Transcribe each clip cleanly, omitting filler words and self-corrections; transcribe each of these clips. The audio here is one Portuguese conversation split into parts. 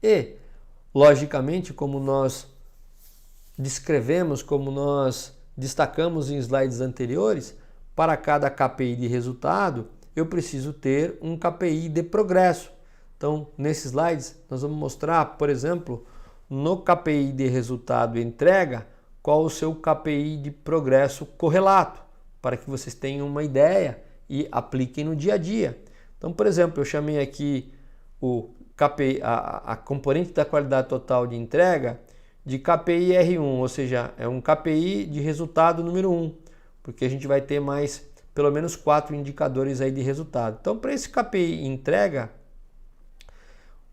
E, logicamente, como nós descrevemos, como nós destacamos em slides anteriores, para cada KPI de resultado, eu preciso ter um KPI de progresso. Então, nesses slides, nós vamos mostrar, por exemplo, no KPI de resultado e entrega, qual o seu KPI de progresso correlato, para que vocês tenham uma ideia e apliquem no dia a dia. Então, por exemplo, eu chamei aqui o KPI, a componente da qualidade total de entrega de KPI R1, ou seja, é um KPI de resultado número 1, porque a gente vai ter mais pelo menos 4 indicadores aí de resultado. Então, para esse KPI entrega,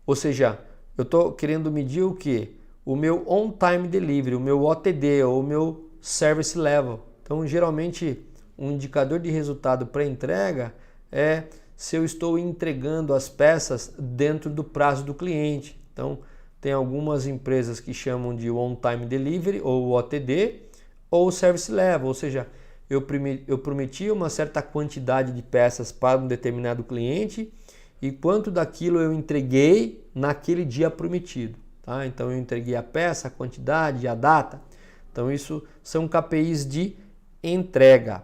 ou seja, eu estou querendo medir o que? O meu on-time delivery, o meu OTD, ou o meu service level. Então, geralmente, um indicador de resultado para entrega é se eu estou entregando as peças dentro do prazo do cliente. Então, tem algumas empresas que chamam de on-time delivery, ou OTD, ou service level, ou seja, eu prometi uma certa quantidade de peças para um determinado cliente e quanto daquilo eu entreguei naquele dia prometido. Tá? Então eu entreguei a peça, a quantidade, a data. Então isso são KPIs de entrega.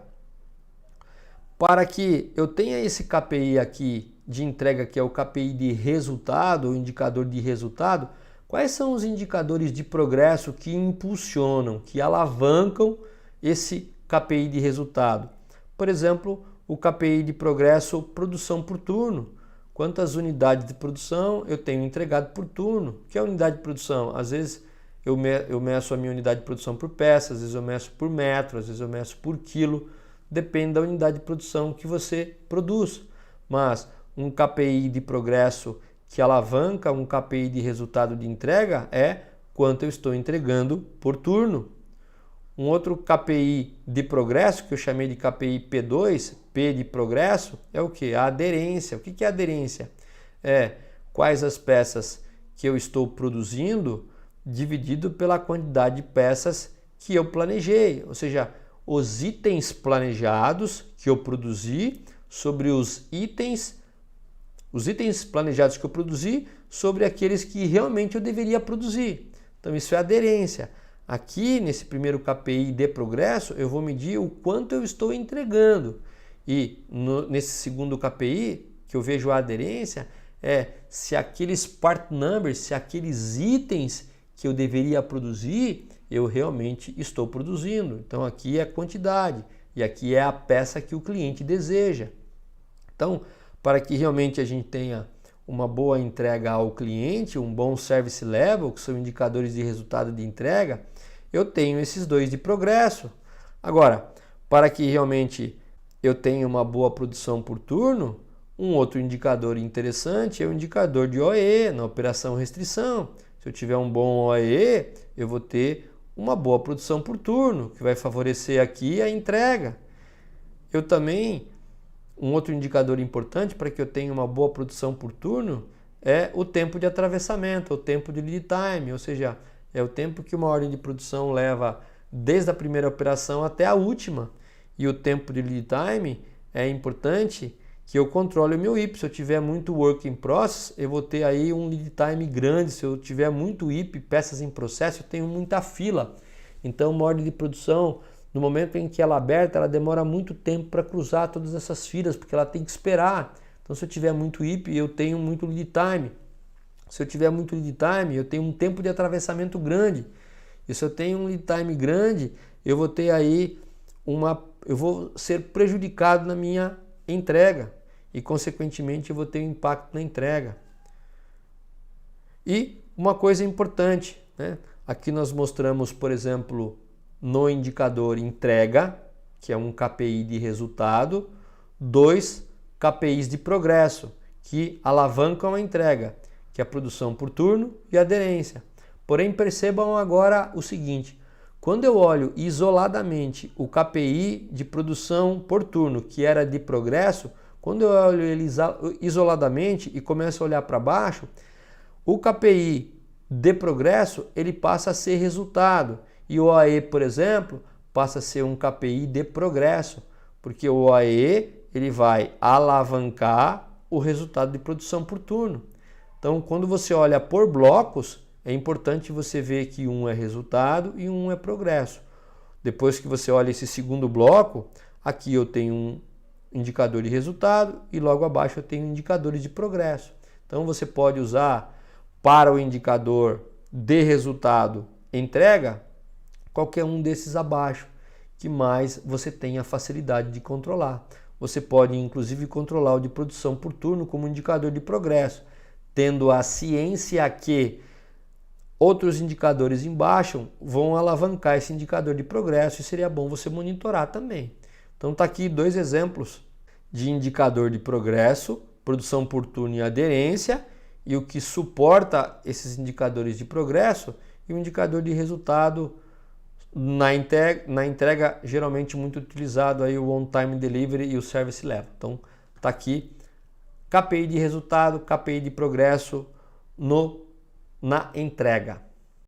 Para que eu tenha esse KPI aqui de entrega, que é o KPI de resultado, o indicador de resultado, quais são os indicadores de progresso que impulsionam, que alavancam esse KPI de resultado? Por exemplo, o KPI de progresso produção por turno. Quantas unidades de produção eu tenho entregado por turno? O que é unidade de produção? Às vezes eu meço a minha unidade de produção por peça, às vezes eu meço por metro, às vezes eu meço por quilo. Depende da unidade de produção que você produz. Mas um KPI de progresso que alavanca um KPI de resultado de entrega é quanto eu estou entregando por turno. Um outro KPI de progresso, que eu chamei de KPI P2, P de progresso, é o que? A aderência. O que é aderência? É quais as peças que eu estou produzindo dividido pela quantidade de peças que eu planejei. Ou seja, os itens planejados que eu produzi sobre os itens planejados que eu produzi sobre aqueles que realmente eu deveria produzir. Então isso é aderência. Aqui nesse primeiro KPI de progresso eu vou medir o quanto eu estou entregando. E nesse segundo KPI, que eu vejo a aderência, é se aqueles part numbers, se aqueles itens que eu deveria produzir, eu realmente estou produzindo. Então aqui é a quantidade e aqui é a peça que o cliente deseja. Então, para que realmente a gente tenha uma boa entrega ao cliente, um bom service level, que são indicadores de resultado de entrega, eu tenho esses dois de progresso. Agora, para que realmente eu tenha uma boa produção por turno, um outro indicador interessante é o indicador de OE, na operação restrição. Se eu tiver um bom OE, eu vou ter uma boa produção por turno, que vai favorecer aqui a entrega. Eu também, um outro indicador importante para que eu tenha uma boa produção por turno é o tempo de atravessamento, o tempo de lead time, ou seja, é o tempo que uma ordem de produção leva desde a primeira operação até a última. E o tempo de lead time é importante que eu controle o meu IP. Se eu tiver muito work in process, eu vou ter aí um lead time grande. Se eu tiver muito IP, peças em processo, eu tenho muita fila. Então, uma ordem de produção, no momento em que ela é aberta, ela demora muito tempo para cruzar todas essas filas, porque ela tem que esperar. Então, se eu tiver muito IP, eu tenho muito lead time. Se eu tiver muito lead time, eu tenho um tempo de atravessamento grande. E se eu tenho um lead time grande, eu vou ter aí eu vou ser prejudicado na minha entrega e, consequentemente, eu vou ter um impacto na entrega. E uma coisa importante, né? Aqui nós mostramos, por exemplo, no indicador entrega, que é um KPI de resultado, 2 KPIs de progresso, que alavancam a entrega, que é a produção por turno e a aderência. Porém, percebam agora o seguinte, quando eu olho isoladamente o KPI de produção por turno, que era de progresso, quando eu olho ele isoladamente e começo a olhar para baixo, o KPI de progresso ele passa a ser resultado. E o OAE, por exemplo, passa a ser um KPI de progresso, porque o OAE ele vai alavancar o resultado de produção por turno. Então, quando você olha por blocos, é importante você ver que um é resultado e um é progresso. Depois que você olha esse segundo bloco, aqui eu tenho um indicador de resultado e logo abaixo eu tenho indicadores de progresso. Então você pode usar para o indicador de resultado entrega qualquer um desses abaixo, que mais você tenha facilidade de controlar. Você pode inclusive controlar o de produção por turno como indicador de progresso, tendo a ciência que outros indicadores embaixo vão alavancar esse indicador de progresso e seria bom você monitorar também. Então tá aqui 2 exemplos de indicador de progresso, produção por turno e aderência, e o que suporta esses indicadores de progresso e o indicador de resultado na entrega geralmente muito utilizado aí o on-time delivery e o service level. Então tá aqui KPI de resultado, KPI de progresso na entrega.